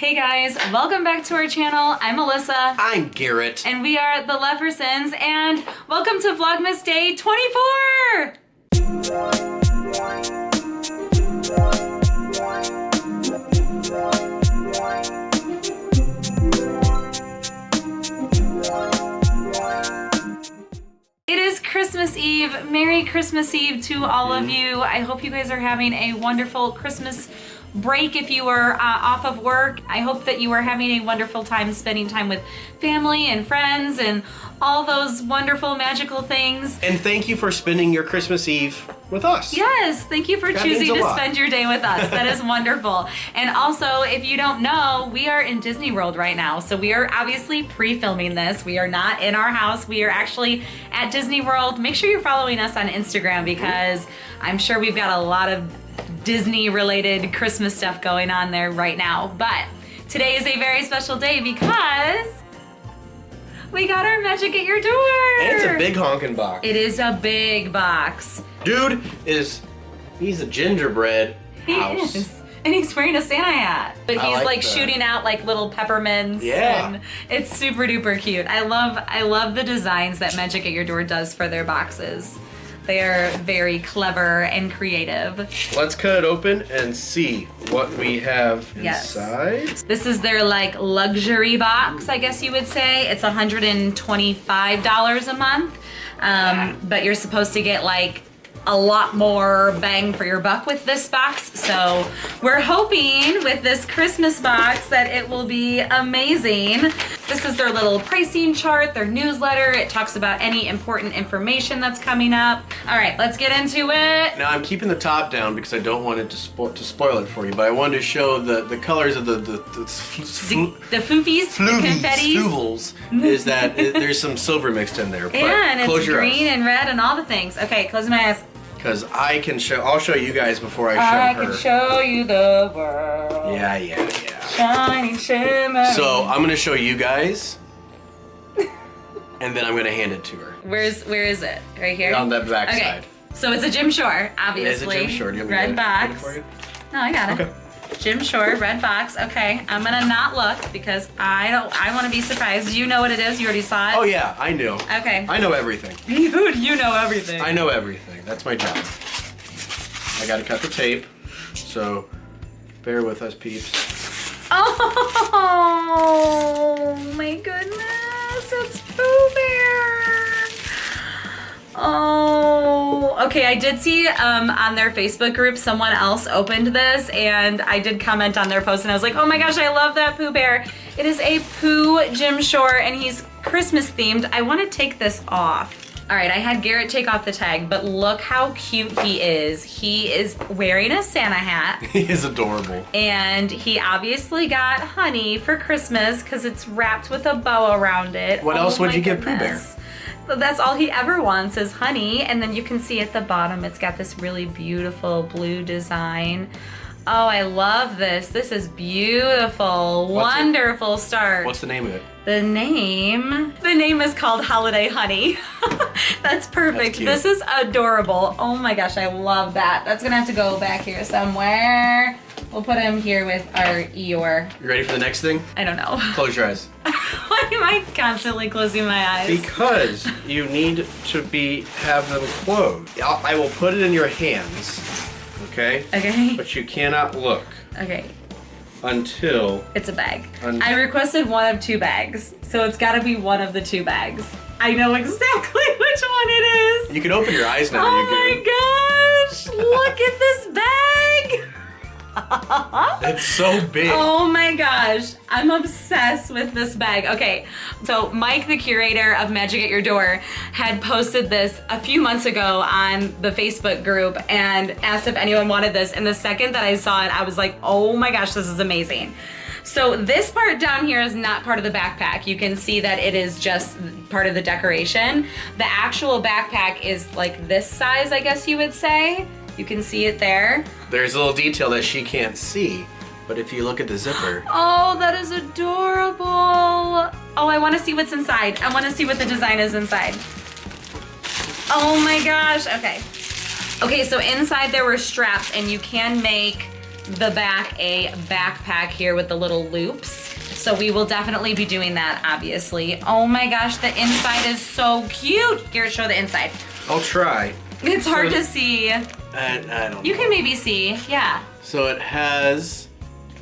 Hey guys, welcome back to our channel. I'm Alyssa. I'm Garrett. And we are the Leffersons, and welcome to Vlogmas Day 24! It is Christmas Eve. Merry Christmas Eve to all of you. I hope you guys are having a wonderful Christmas break if you were off of work. I hope that you are having a wonderful time spending time with family and friends and all those wonderful magical things. And thank you for spending your Christmas Eve with us. Yes, thank you for choosing to spend your day with us. That is wonderful. And also, if you don't know, we are in Disney World right now. So we are obviously pre-filming this. We are not in our house. We are actually at Disney World. Make sure you're following us on Instagram because I'm sure we've got a lot of Disney related Christmas stuff going on there right now. But today is a very special day because we got our magic at your door. And it's a big honking box. It is a big box. Dude he's a gingerbread house. He is. And he's wearing a Santa hat. But he's like shooting out like little peppermints. Yeah. And it's super duper cute. I love the designs that Magic at Your Door does for their boxes. They are very clever and creative. Let's cut it open and see what we have inside. This is their like luxury box, I guess you would say. It's $125 a month. But you're supposed to get like a lot more bang for your buck with this box. So we're hoping with this Christmas box that it will be amazing. This is their little pricing chart, their newsletter. It talks about any important information that's coming up. All right, let's get into it. Now I'm keeping the top down because I don't want it to spoil it for you, but I wanted to show the colors of the foofies, the confettis. Fluvels, is that there's some silver mixed in there. Yeah, and it's green and red and all the things. Okay, close my eyes. Because I'll show you guys before I show her. I can show you the world. Yeah. Shining, shimmering. So I'm gonna show you guys, and then I'm gonna hand it to her. Where is it? Right here? On that back side. Okay. So it's a Jim Shore, obviously. It is a Jim Shore. Do you want me red to box. get it for you? No, I got it. Okay. Jim Shore, red box. Okay, I'm gonna not look because I want to be surprised. Do you know what it is? You already saw it? Oh yeah, I know. Okay. I know everything. Dude, you know everything. I know everything. That's my job. I gotta cut the tape, so bear with us, peeps. Oh my goodness, it's Pooh Bear. Oh, okay. I did see on their Facebook group someone else opened this, and I did comment on their post, and I was like, oh my gosh, I love that Pooh Bear. It is a Pooh Jim Shore, and he's Christmas themed. I want to take this off. All right, I had Garrett take off the tag, but look how cute he is. He is wearing a Santa hat. He is adorable. And he obviously got honey for Christmas because it's wrapped with a bow around it. What else would you give Pooh Bear? So that's all he ever wants is honey. And then you can see at the bottom, it's got this really beautiful blue design. Oh, I love this. This is beautiful. Wonderful start. What's the name of it? The name is called Holiday Honey. That's perfect. That's this is adorable. Oh my gosh, I love that. That's gonna have to go back here somewhere. We'll put him here with our Eeyore. You ready for the next thing? I don't know. Close your eyes. Why am I constantly closing my eyes? Because you need to have them closed. I will put it in your hands, okay? Okay. But you cannot look. Okay. Until it's a bag. I requested one of two bags, so it's got to be one of the two bags. I know exactly which one it is. You can open your eyes now. Oh my gosh! Look at this bag. It's so big. Oh my gosh, I'm obsessed with this bag. Okay, so Mike, the curator of Magic at Your Door, had posted this a few months ago on the Facebook group and asked if anyone wanted this. And the second that I saw it, I was like, oh my gosh, this is amazing. So this part down here is not part of the backpack. You can see that it is just part of the decoration. The actual backpack is like this size, I guess you would say. You can see it there. There's a little detail that she can't see, but if you look at the zipper. Oh, that is adorable. Oh, I want to see what's inside. I want to see what the design is inside. Oh my gosh, okay. Okay, so inside there were straps, and you can make the back a backpack here with the little loops. So we will definitely be doing that, obviously. Oh my gosh, the inside is so cute. Here, show the inside. I'll try. It's hard to see. I don't know. You can maybe see, yeah. So it has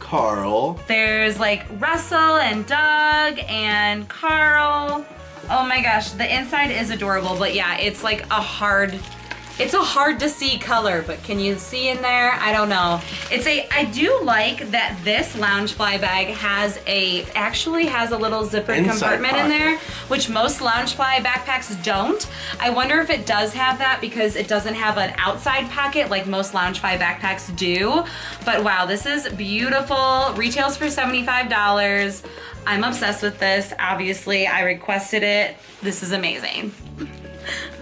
Carl. There's like Russell and Doug and Carl. Oh my gosh, the inside is adorable, but yeah, it's like a hard to see color, but can you see in there? I don't know. I do like that this Loungefly bag actually has a little zippered Inside compartment pocket. in there, which most Loungefly backpacks don't. I wonder if it does have that because it doesn't have an outside pocket like most Loungefly backpacks do. But wow, this is beautiful. Retails for $75. I'm obsessed with this. Obviously, I requested it. This is amazing.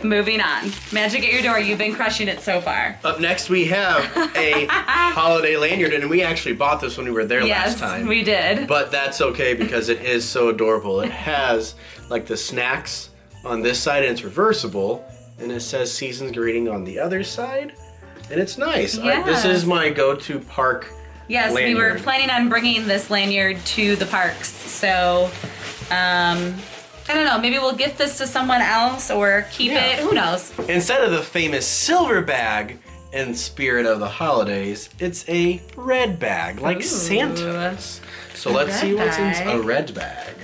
Moving on. Magic at Your Door, you've been crushing it so far. Up next, we have a holiday lanyard, and we actually bought this when we were there last time. Yes, we did. But that's okay because it is so adorable. It has like the snacks on this side, and it's reversible, and it says Season's Greeting on the other side, and it's nice. Yes. This is my go-to park Yes, lanyard. we were planning on bringing this lanyard to the parks, so I don't know, maybe we'll gift this to someone else or keep it, who knows? Instead of the famous silver bag in spirit of the holidays, it's a red bag, like Santa's. So let's see what's in a red bag.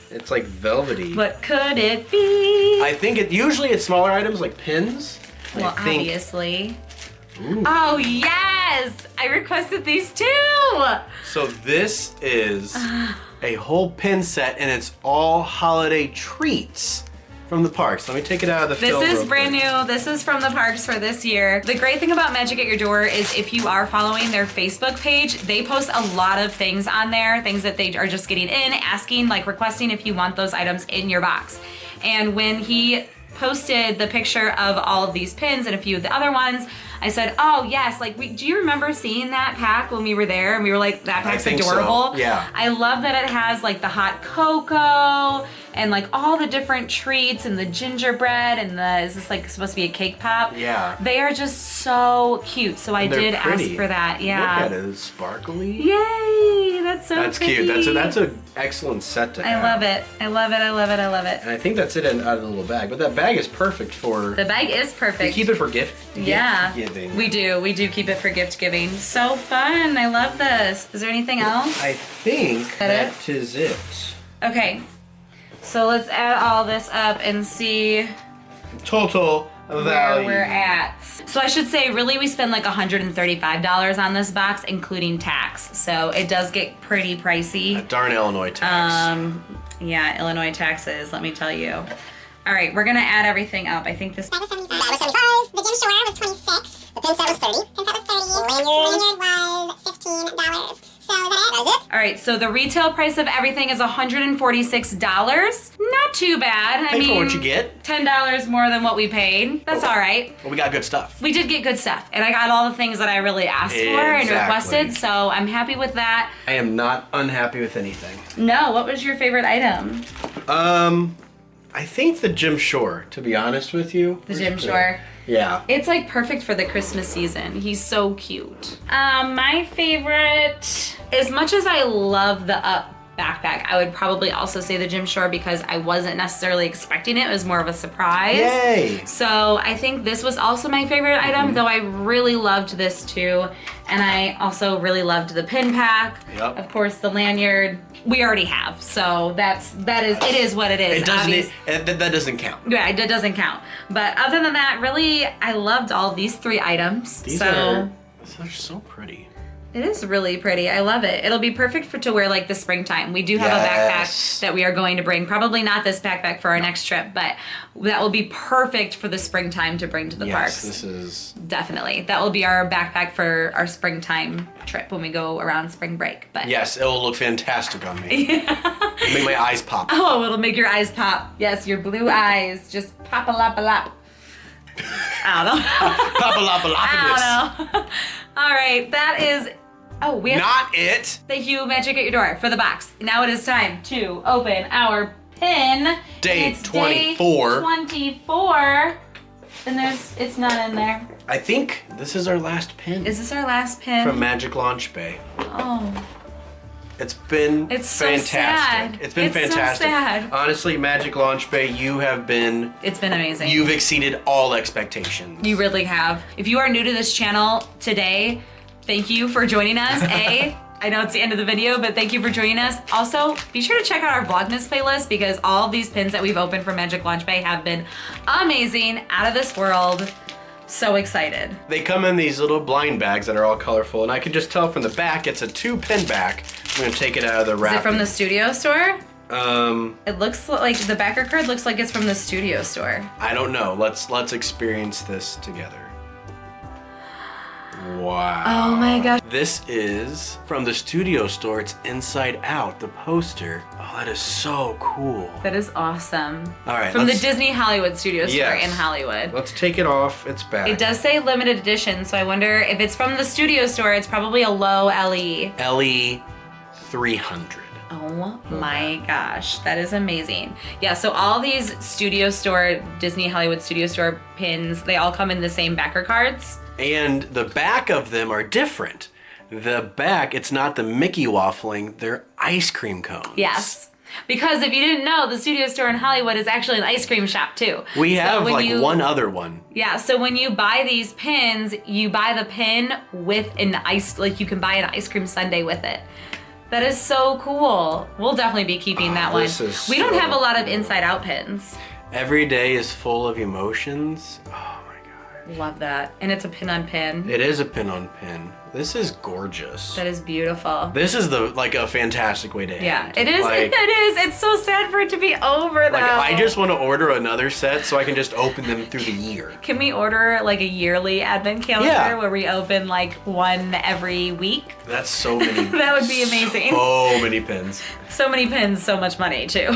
It's like velvety. What could it be? I think usually it's smaller items like pins. Well, I think, obviously. Ooh. Oh, yes! I requested these too! So this is a whole pin set, and it's all holiday treats from the parks. Let me take it out of the film. This is real brand quick. new. This is from the parks for this year. The great thing about Magic at Your Door is if you are following their Facebook page, they post a lot of things on there, things that they are just getting in, asking, like requesting if you want those items in your box. And when he posted the picture of all of these pins and a few of the other ones, I said, oh yes, like do you remember seeing that pack when we were there? And we were like, that pack's adorable. So. Yeah. I love that it has like the hot cocoa and like all the different treats and the gingerbread and is this like supposed to be a cake pop? Yeah. They are just so cute. So I did ask for that. Yeah. Look at it, it's sparkly. Yay, that's so That's pretty. cute. That's an excellent set to have. I love it. I love it. I love it. I love it. And I think that's it out of the little bag. But that bag is perfect for. The bag is perfect. We keep it for gift giving. We do keep it for gift giving. So fun. I love this. Is there anything else? I think that is it. Okay. So let's add all this up and see Total value. where we're at. So I should say, really, we spend like $135 on this box, including tax. So it does get pretty pricey. That darn Illinois tax. Yeah, Illinois taxes, let me tell you. All right, we're gonna add everything up. I think this Bag was 75. Bag was 75. The gym shore was 26. The pin set was 30. Pin set was 30. Lanyard was $15. So is that it? That is it? All right, so the retail price of everything is $146. Not too bad. I Pay mean, for what you get. $10 more than what we paid. That's all right. Well, we got good stuff. We did get good stuff, and I got all the things that I really asked for and Exactly. requested, so I'm happy with that. I am not unhappy with anything. No, what was your favorite item? I think the Gym Shore, to be honest with you. The Gym Shore. Yeah. It's like perfect for the Christmas season. He's so cute. My favorite, as much as I love the Up backpack, I would probably also say the Gym Shore because I wasn't necessarily expecting it. It was more of a surprise. Yay! So I think this was also my favorite item, though I really loved this too. And I also really loved the pin pack. Yep. Of course, the lanyard we already have. So it is what it is. It doesn't. That doesn't count. Yeah, it doesn't count. But other than that, really, I loved all these 3 items. They're so pretty. It is really pretty. I love it. It'll be perfect to wear like the springtime. We do have a backpack that we are going to bring. Probably not this backpack for our next trip, but that will be perfect for the springtime to bring to the parks. Yes, this is... Definitely. That will be our backpack for our springtime trip when we go around spring break. But Yes, it will look fantastic on me. It'll make my eyes pop. Oh, it'll make your eyes pop. Yes, your blue eyes just pop a lop a lop. I don't know. Pop a lop a lop. I don't know. All right, that is... Oh, we have... Not it. Thank you, Magic at Your Door, for the box. Now it is time to open our pin. Day It's 24. Day 24 And it's not in there. I think this is our last pin. Is this our last pin? From Magic Launch Bay. Oh. It's been It's so fantastic. sad. It's been It's so fantastic. sad. Honestly, Magic Launch Bay, It's been amazing. you've exceeded all expectations. You really have. If you are new to this channel today, thank you for joining us. I know it's the end of the video, but thank you for joining us. Also, be sure to check out our Vlogmas playlist because all of these pins that we've opened from Magic Launch Bay have been amazing, out of this world. So excited. They come in these little blind bags that are all colorful, and I can just tell from the back it's a 2-pin back. I'm gonna take it out of the wrap. Is it from the studio store? It looks like the backer card looks like it's from the studio store. I don't know. Let's experience this together. Wow. Oh my gosh. This is from the studio store. It's inside out, the poster. Oh, that is so cool. That is awesome. All right, From the Disney Hollywood studio store Yes. in Hollywood. Let's take it off its back. It does say limited edition, so I wonder if it's from the studio store, it's probably a low LE. LE 300. Oh my gosh, that is amazing. Yeah, so all these studio store, Disney Hollywood studio store pins, they all come in the same backer cards. And the back of them are different. The back, it's not the Mickey waffling, they're ice cream cones. Yes. Because if you didn't know, the studio store in Hollywood is actually an ice cream shop too. We have So like one other one. Yeah, so when you buy these pins, you buy the pin with an ice, like you can buy an ice cream sundae with it. That is so cool. We'll definitely be keeping that one. We don't have a lot of inside out pins. Every day is full of emotions. Oh my God. Love that. And it's a pin on pin. It is a pin on pin. This is gorgeous. That is beautiful. This is like a fantastic way to end. Yeah, it is. Like, it is. It's so sad for it to be over though. like I just want to order another set so I can just open them through the year. Can we order like a yearly advent calendar Yeah. where we open like one every week? That's so many. That would be amazing. So many pins. So many pins, so much money too.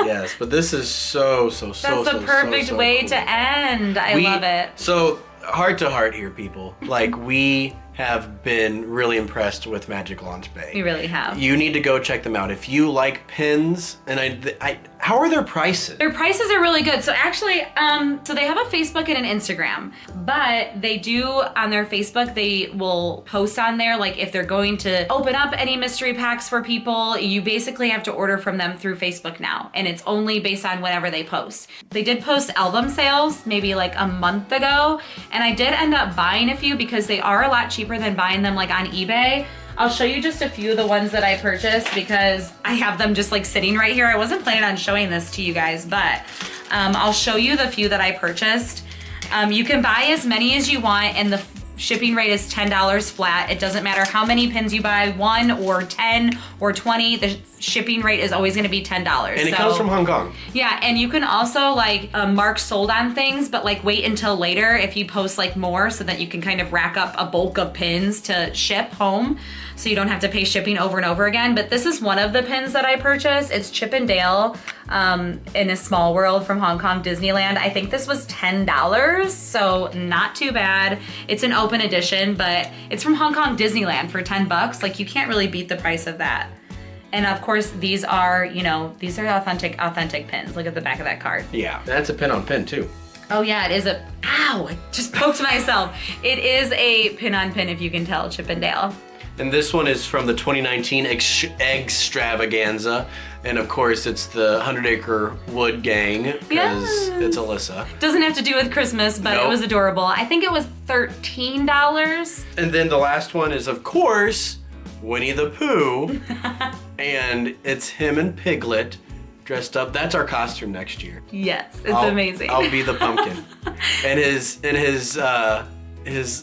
Yes, but this is so That's the perfect way cool. to end. I love it. So heart to heart here, people. Like we have been really impressed with Magic Launch Bay. You really have. You need to go check them out. If you like pins, and how are their prices? Their prices are really good. So actually, so they have a Facebook and an Instagram, but they do on their Facebook, they will post on there, like if they're going to open up any mystery packs for people, you basically have to order from them through Facebook now. And it's only based on whenever they post. They did post album sales maybe like a month ago. And I did end up buying a few because they are a lot cheaper than buying them like on eBay. I'll show you just a few of the ones that I purchased because I have them just like sitting right here. I wasn't planning on showing this to you guys, but I'll show you the few that I purchased. You can buy as many as you want and the shipping rate is $10 flat. It doesn't matter how many pins you buy, 1 or 10 or 20, the shipping rate is always gonna be $10. And it comes from Hong Kong. Yeah, and you can also like mark sold on things, but like wait until later if you post like more so that you can kind of rack up a bulk of pins to ship home so you don't have to pay shipping over and over again. But this is one of the pins that I purchased. It's Chip and Dale in a Small World from Hong Kong Disneyland. I think this was $10, so not too bad. It's an open edition, but it's from Hong Kong Disneyland for $10. Like you can't really beat the price of that. And of course, these are, you know, these are authentic pins. Look at the back of that card. Yeah, that's a pin on pin too. Oh yeah, it is a, ow, I just poked myself. It is a pin on pin if you can tell, Chip and Dale. And this one is from the 2019 Extravaganza. And of course, it's the 100 Acre Wood Gang because Yes. it's Alyssa. Doesn't have to do with Christmas, but Nope. it was adorable. I think it was $13. And then the last one is, of course, Winnie the Pooh. And it's him and Piglet dressed up. That's our costume next year. Yes, it's amazing. I'll be the pumpkin. And his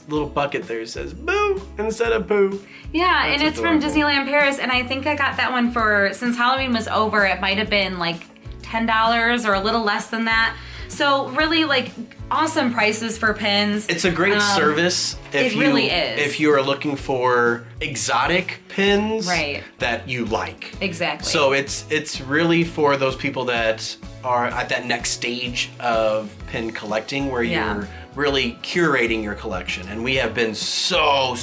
little bucket there says Boo instead of Pooh. Yeah, That's and it's adorable. from Disneyland Paris, and I think I got that one for, since Halloween was over, it might have been like $10 or a little less than that. So really like awesome prices for pins. It's a great service if it really is. If you are looking for exotic pins Right. that you like. Exactly. So it's really for those people that are at that next stage of pin collecting where Yeah. you're really curating your collection, and we have been so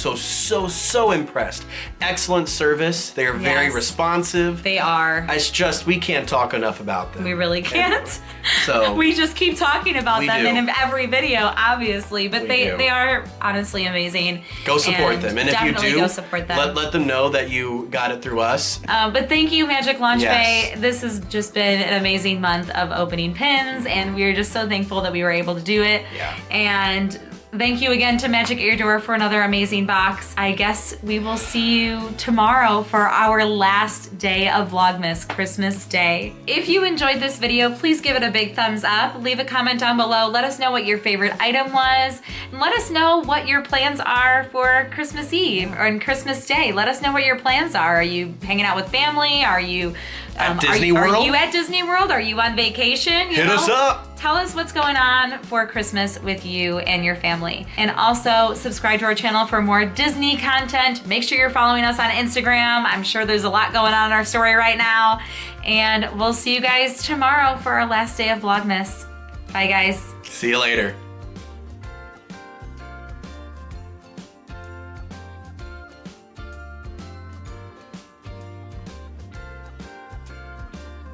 impressed. Excellent service. They are very responsive. They are. It's just, we can't talk enough about them. We really can't. So we just keep talking about them in every video, obviously, but they are honestly amazing. Go support them, and if you do, go support them. let them know that you got it through us. But thank you, Magic Launch Bay. This has just been an amazing month of opening pins, and we're just so thankful that we were able to do it. Yeah. And thank you again to Magic at Your Door for another amazing box. I guess we will see you tomorrow for our last day of Vlogmas, Christmas Day. If you enjoyed this video, please give it a big thumbs up. Leave a comment down below. Let us know what your favorite item was. And let us know what your plans are for Christmas Eve or on Christmas Day. Let us know what your plans are. Are you hanging out with family? Are you at Disney World? Are you at Disney World? Are you on vacation? Hit us up. Tell us what's going on for Christmas with you and your family. And also subscribe to our channel for more Disney content. Make sure you're following us on Instagram. I'm sure there's a lot going on in our story right now. And we'll see you guys tomorrow for our last day of Vlogmas. Bye guys. See you later.